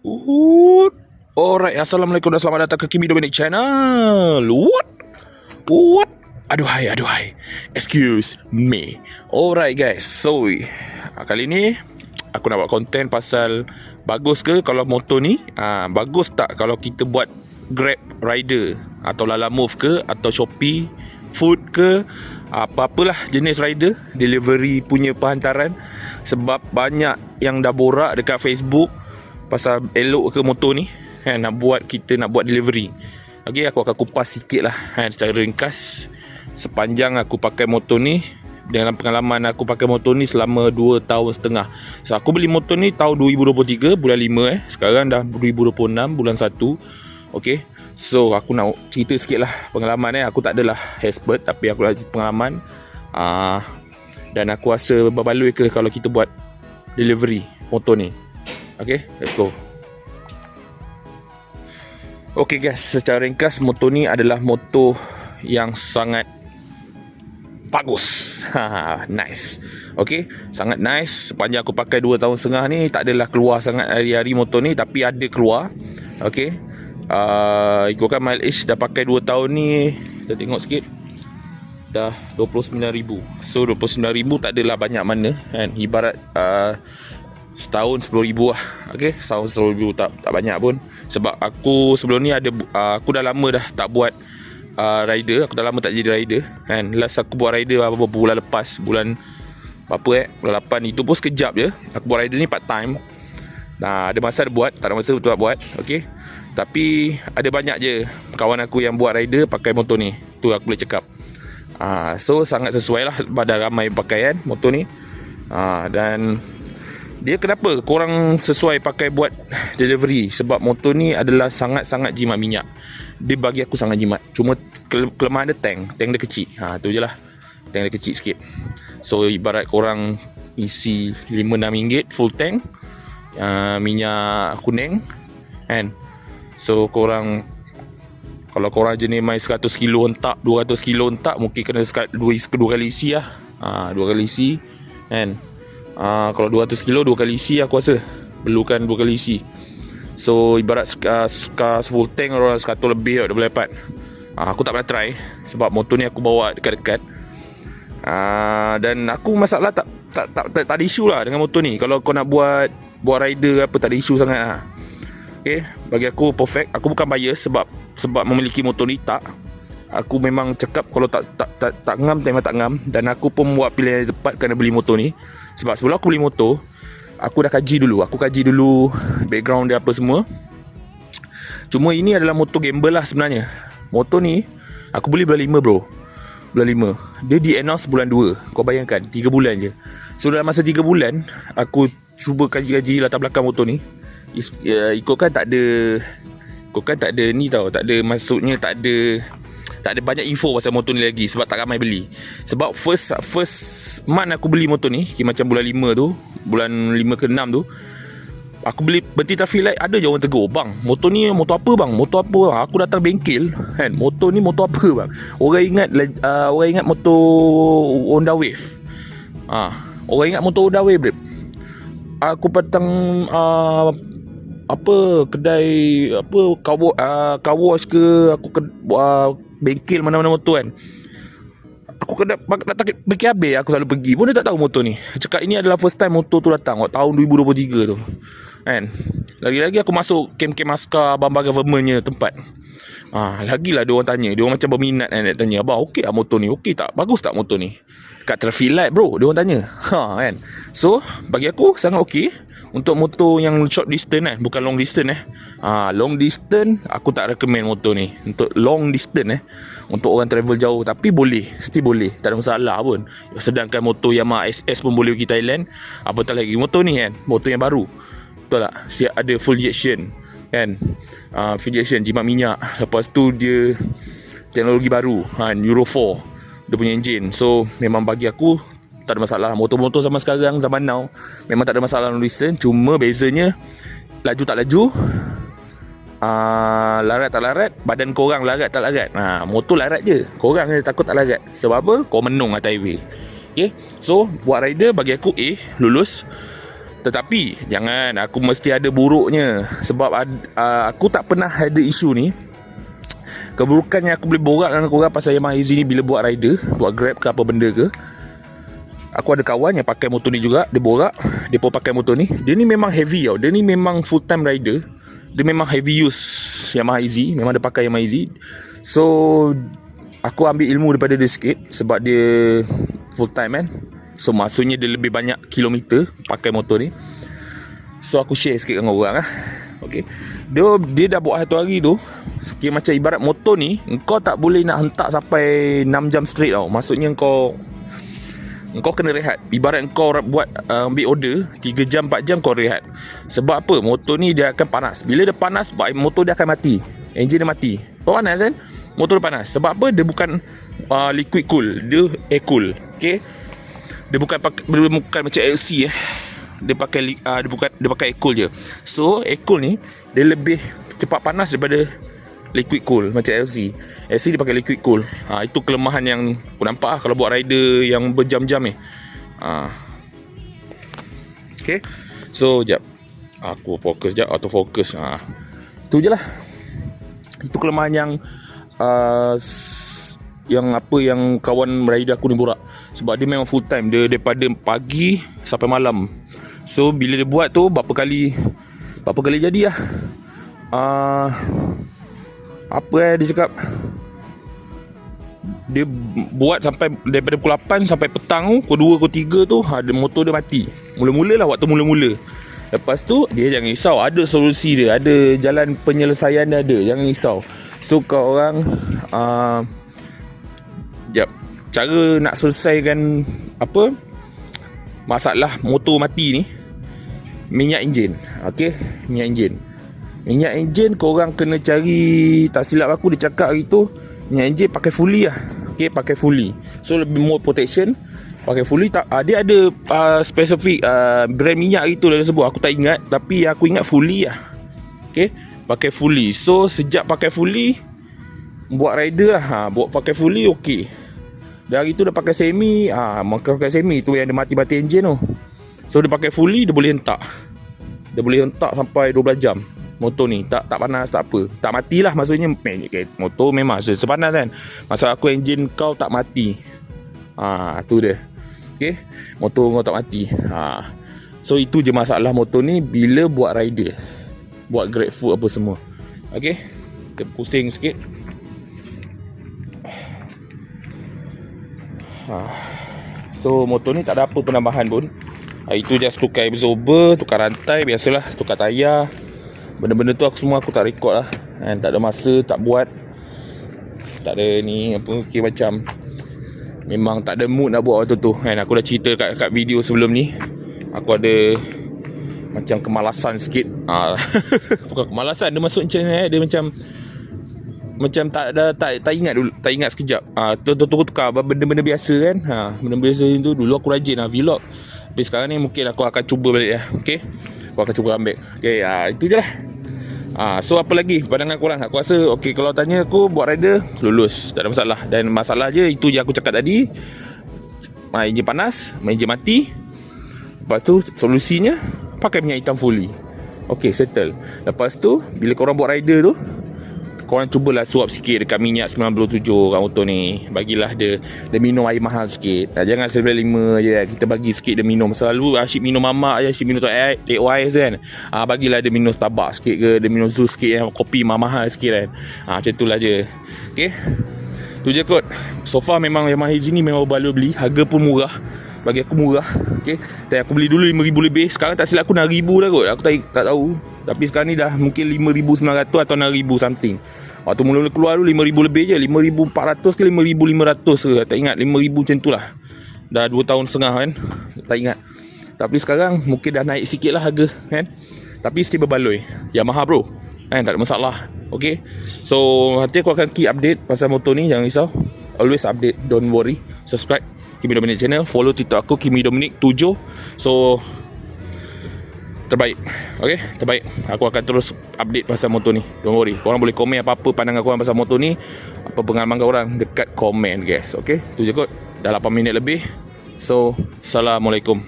What? Alright, Assalamualaikum dan selamat datang ke Kimi Dominic Channel. What? Aduhai. Excuse me. Alright guys, so kali ni aku nak buat konten pasal bagus ke kalau motor ni, bagus tak kalau kita buat Grab rider atau Lalamove ke atau Shopee Food ke, apa-apalah jenis rider delivery punya perhantaran. Sebab banyak yang dah borak dekat Facebook pasal elok ke motor ni kan, nak buat delivery. Okay, aku akan kupas sikit lah kan, secara ringkas sepanjang aku pakai motor ni. Dalam pengalaman aku pakai motor ni selama 2 tahun setengah. So aku beli motor ni tahun 2023 bulan 5 sekarang dah 2026 bulan 1. Okay, so aku nak cerita sikit lah pengalaman Aku tak adalah expert, tapi aku ada pengalaman. Dan aku rasa berbaloi ke kalau kita buat delivery motor ni. Okay, let's go. Okay guys, secara ringkas motor ni adalah motor yang sangat bagus. Nice. Okay, sangat nice. Sepanjang aku pakai 2 tahun setengah ni, tak adalah keluar sangat hari-hari motor ni, tapi ada keluar. Okay, ikutkan mileage dah pakai 2 tahun ni, kita tengok sikit, dah 29,000. So 29,000 tak adalah banyak mana kan, ibarat setahun 10,000 lah. Okay, setahun 10,000 tak banyak pun. Sebab aku sebelum ni aku dah lama dah tak buat rider. Aku dah lama tak jadi rider kan. Last aku buat rider beberapa bulan lepas, bulan bulan 8. Itu pun sekejap je. Aku buat rider ni part time. Ada masa ada buat, tak ada masa betul tak buat. Okay, tapi ada banyak je kawan aku yang buat rider pakai motor ni. Tu aku boleh cakap. So sangat sesuai lah pada ramai pakaian motor ni. Dan dia kenapa korang sesuai pakai buat delivery? Sebab motor ni adalah sangat-sangat jimat minyak. Dia bagi aku sangat jimat. Cuma kelemahan dia tank dia kecil. Tu je lah, tank dia kecil sikit. So ibarat korang isi RM5-6 full tank, minyak kuning kan. So korang, kalau korang jenis main 100 kilo hentak, 200 kilo hentak, mungkin kena dua kali isi lah. 2 kali isi kan. Kalau 200 kilo 2 kali isi aku rasa perlukan 2 kali isi. So ibarat full tank orang 100 lebih dah boleh dapat. Aku tak pernah try sebab motor ni aku bawa dekat-dekat. Dan aku masalah tak ada isu lah dengan motor ni. Kalau kau nak buat rider apa, tak ada isu sangat lah. Okay, bagi aku perfect. Aku bukan bias sebab memiliki motor ni, tak. Aku memang cakap kalau tak ngam, memang tak ngam. Dan aku pun buat pilihan yang tepat kerana beli motor ni. Sebab sebelum aku beli motor, aku dah kaji dulu. Aku kaji dulu background dia apa semua. Cuma ini adalah motor gamble lah sebenarnya. Motor ni aku beli bulan 5 bro. Bulan 5. Dia di-announce bulan 2. Kau bayangkan 3 bulan je. So dalam masa 3 bulan aku cuba kaji-kaji latar belakang motor ni. Ikutkan tak ada ni tau. Tak ada, maksudnya tak ada banyak info pasal motor ni lagi. Sebab tak ramai beli. Sebab first month aku beli motor ni, macam bulan 5 tu, bulan 5 ke 6 tu, aku beli berhenti traffic light, ada je orang tegur, "Bang, motor ni motor apa bang? Motor apa bang?" Aku datang bengkel kan, "Motor ni motor apa bang?" Orang ingat motor Honda Wave. Orang ingat motor Honda Wave, bro. Aku petang kedai car wash ke, aku bengkel mana-mana motor kan, aku kena bengkel habis aku selalu pergi pun, dia tak tahu motor ni. Cakap ini adalah first time motor tu datang tahun 2023 tu kan. Lagi-lagi aku masuk kem-kem askar abang-abang governmentnya tempat. Lagilah dia orang tanya, dia orang macam berminat kan, dia tanya, "Abang, okey tak motor ni? Okey tak? Bagus tak motor ni?" Kat traffic light bro, dia orang tanya. Kan. So bagi aku sangat okey untuk motor yang short distance kan, bukan long distance long distance aku tak recommend motor ni. Untuk long distance untuk orang travel jauh, tapi boleh, still boleh, tak ada masalah pun. Sedangkan motor Yamaha SS pun boleh pergi Thailand. Apatah lagi motor ni kan, motor yang baru, betul tak? Siap ada full injection kan, full injection, jimat minyak. Lepas tu dia teknologi baru kan, Euro 4 dia punya enjin. So memang bagi aku tak ada masalah. Motor-motor zaman sekarang, zaman now, memang tak ada masalah long distance. Cuma bezanya laju tak laju, larat tak larat, badan korang larat tak larat. Motor larat je, korang je takut tak larat. Sebab apa? Kau menung atas highway. Okay, so buat rider bagi aku lulus. Tetapi jangan aku mesti ada buruknya. Sebab aku tak pernah ada isu ni. Keburukannya aku boleh borak dengan korang pasal Yamaha EZ ni bila buat rider, buat Grab ke apa benda ke. Aku ada kawan yang pakai motor ni juga. Dia borak, dia pun pakai motor ni. Dia ni memang heavy tau. Dia ni memang full time rider. Dia memang heavy use Yamaha EZ. Memang dia pakai Yamaha EZ. So aku ambil ilmu daripada dia sikit. Sebab dia full time kan. So maksudnya dia lebih banyak kilometer pakai motor ni. So aku share sikit dengan korang lah. Okay. Dia dah buat satu hari tu. Okay, macam ibarat motor ni, engkau tak boleh nak hentak sampai 6 jam straight tau. Maksudnya engkau kena rehat. Ibarat engkau buat ambil order 3 jam 4 jam kau rehat. Sebab apa? Motor ni dia akan panas. Bila dia panas, motor dia akan mati. Enjin dia mati. Kau panas kan? Motor dia panas. Sebab apa? Dia bukan liquid cool, dia air cool. Okay. Dia bukan macam LC Dia pakai air cool je. So air cool ni dia lebih cepat panas daripada liquid cool macam LC. LC dia pakai liquid cool. Itu kelemahan yang aku nampak kalau buat rider yang berjam-jam ni. Okay. So jap, aku fokus jap, autofocus. Itu je lah. Itu kelemahan yang kawan rider aku ni borak. Sebab dia memang full time. Dia daripada pagi sampai malam. So bila dia buat tu berapa kali jadi lah. Dia cakap dia buat sampai daripada pukul 8 sampai petang pukul 2 pukul 3 tu motor dia mati. Mula-mula lah, waktu mula-mula. Lepas tu dia jangan risau, ada solusi dia, ada jalan penyelesaian dia ada. Jangan risau. So kau orang cara nak selesaikan masalah motor mati ni, minyak enjin. Okey, minyak enjin korang kena cari, tak silap aku dia cakap hari tu, minyak enjin pakai fully lah. Okey, pakai fully. So lebih more protection. Pakai fully tak, dia ada spesifik brand minyak itu dia sebut. Aku tak ingat, tapi aku ingat fully lah. Okey, pakai fully. So sejak pakai fully, buat rider lah, buat pakai fully okey. Dari tu dah pakai semi, maka pakai semi tu yang dia mati-mati enjin tu. So dia pakai fully, dia boleh hentak. Dia boleh hentak sampai 12 jam. Motor ni tak panas, tak apa. Tak matilah maksudnya. Motor memang sepanas kan. Masalah aku enjin kau tak mati. Tu dia. Okay, motor kau tak mati. So itu je masalah motor ni bila buat rider, buat Grab food apa semua. Okay, kita pusing sikit. So motor ni tak ada apa penambahan pun. Itu just tukar absorber, tukar rantai, biasalah, tukar tayar. Benda-benda tu aku tak record lah. Tak ada masa, tak buat. Tak ada ni apa, okay, macam memang tak ada mood nak buat waktu tu. Aku dah cerita kat video sebelum ni. Aku ada macam kemalasan sikit. Bukan kemalasan, dia masuk macam ni, dia macam tak ingat dulu, tak ingat sekejap. Tukar benda-benda biasa kan. Benda-benda biasa tu dulu aku rajin vlog. Tapi sekarang ni mungkin aku akan cuba balik lah. Okey, aku akan cuba ambil. Okey, itu je lah. So apa lagi pandangan korang? Aku rasa okey, kalau tanya aku buat rider lulus, tak ada masalah. Dan masalah je itu je aku cakap tadi. Enjin panas, enjin mati. Lepas tu solusinya pakai minyak hitam fully. Okey, settle. Lepas tu bila korang buat rider tu, korang cubalah suap sikit dekat minyak 97 kat motor ni. Bagilah dia minum air mahal sikit. Jangan 95 je. Kita bagi sikit dia minum. Selalu asyik minum mamak je, asyik minum take wise kan. Bagilah dia minum Starbucks sikit ke, dia minum Zeus sikit, kopi mahal sikit kan. Macam itulah je. Okay, tu je kot. So far memang Yamaha EZ ni memang baru beli. Harga pun murah. Bagi aku murah. Okay, dan aku beli dulu 5,000 lebih. Sekarang tak silap aku 6,000 dah kot. Aku tak tahu. Tapi sekarang ni dah mungkin 5,900 atau 6,000 something. Waktu mula-mula keluar tu 5,000 lebih je. 5,400 ke 5,500 ke, tak ingat. 5,000 macam tu lah. Dah 2 tahun setengah kan. Tak ingat. Tapi sekarang mungkin dah naik sikit lah harga kan. Tapi still berbaloi. Yamaha bro kan, tak ada masalah. Okay, so nanti aku akan keep update pasal motor ni. Jangan risau, always update, don't worry. Subscribe Kimi Dominic channel. Follow TikTok aku Kimi Dominic 7. So terbaik. Okay, terbaik. Aku akan terus update pasal motor ni. Don't worry. Korang boleh komen apa-apa pandangan korang pasal motor ni, apa pengalaman korang dekat komen guys. Okay, tu je kot. Dah 8 minit lebih. So assalamualaikum.